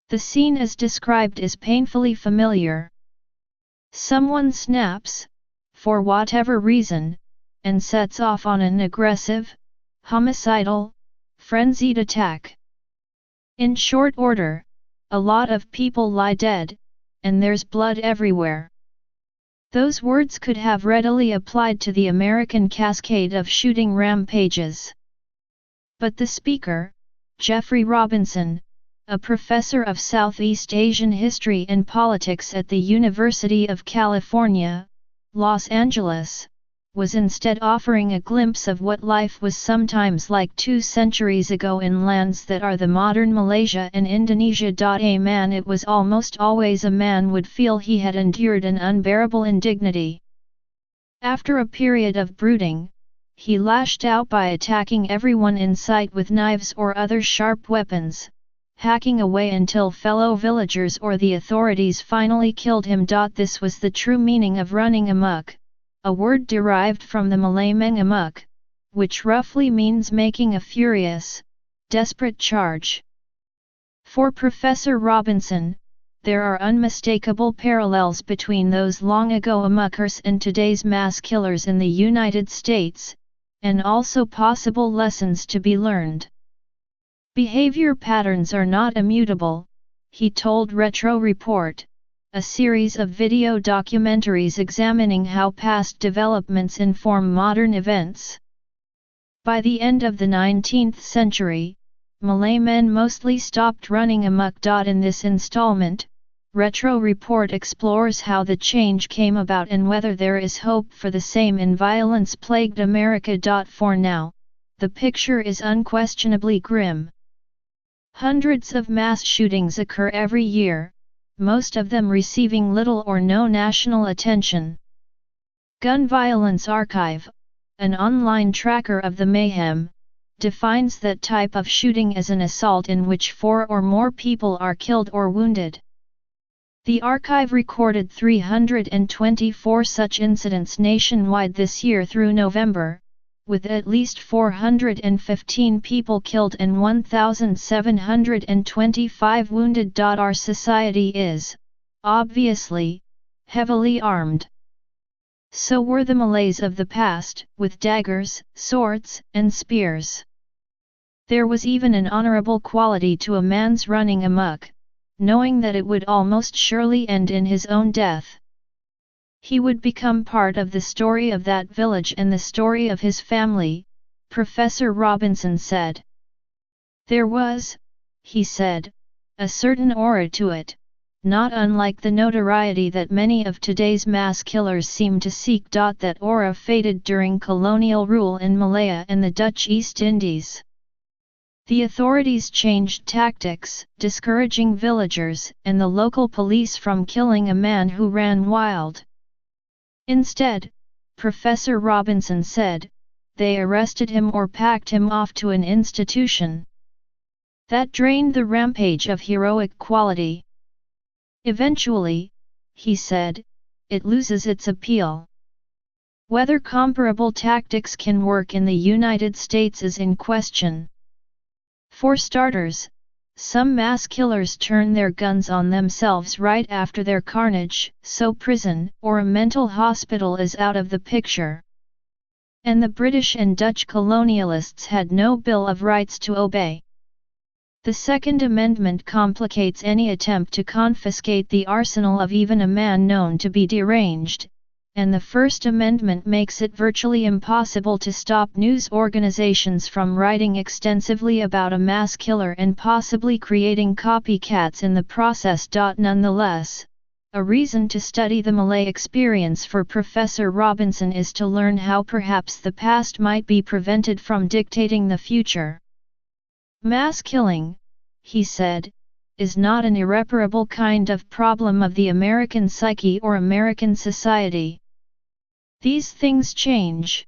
The scene as described is painfully familiar. Someone snaps, for whatever reason, and sets off on an aggressive, homicidal, frenzied attack. In short order, a lot of people lie dead, and there's blood everywhere. Those words could have readily applied to the American cascade of shooting rampages. But the speaker, Jeffrey Robinson, a professor of Southeast Asian history and politics at the University of California, Los Angeles, was instead offering a glimpse of what life was sometimes like 2 centuries ago in lands that are the modern Malaysia and Indonesia. A man, it was almost always a man, would feel he had endured an unbearable indignity. After a period of brooding, he lashed out by attacking everyone in sight with knives or other sharp weapons, hacking away until fellow villagers or the authorities finally killed him. This was the true meaning of running amok, a word derived from the Malay mengamuk, which roughly means making a furious, desperate charge. For Professor Robinson, there are unmistakable parallels between those long-ago amuckers and today's mass killers in the United States, and also possible lessons to be learned. Behavior patterns are not immutable, he told Retro Report, a series of video documentaries examining how past developments inform modern events. By the end of the 19th century, Malay men mostly stopped running amok. In this installment, Retro Report explores how the change came about and whether there is hope for the same in violence-plagued America. For now, the picture is unquestionably grim. Hundreds of mass shootings occur every year, most of them receiving little or no national attention. Gun Violence Archive, an online tracker of the mayhem, defines that type of shooting as an assault in which 4 or more people are killed or wounded. The archive recorded 324 such incidents nationwide this year through November, with at least 415 people killed and 1,725 wounded. Our society is, obviously, heavily armed. So were the Malays of the past, with daggers, swords, and spears. There was even an honorable quality to a man's running amok, knowing that it would almost surely end in his own death. He would become part of the story of that village and the story of his family, Professor Robinson said. There was, he said, a certain aura to it, not unlike the notoriety that many of today's mass killers seem to seek. That aura faded during colonial rule in Malaya and the Dutch East Indies. The authorities changed tactics, discouraging villagers and the local police from killing a man who ran wild. Instead, Professor Robinson said, they arrested him or packed him off to an institution. That drained the rampage of heroic quality. Eventually, he said, it loses its appeal. Whether comparable tactics can work in the United States is in question. For starters, some mass killers turn their guns on themselves right after their carnage, so prison or a mental hospital is out of the picture. And the British and Dutch colonialists had no Bill of Rights to obey. The Second Amendment complicates any attempt to confiscate the arsenal of even a man known to be deranged, and the First Amendment makes it virtually impossible to stop news organizations from writing extensively about a mass killer and possibly creating copycats in the process. Nonetheless, a reason to study the Malay experience for Professor Robinson is to learn how perhaps the past might be prevented from dictating the future. Mass killing, he said, is not an irreparable kind of problem of the American psyche or American society. These things change.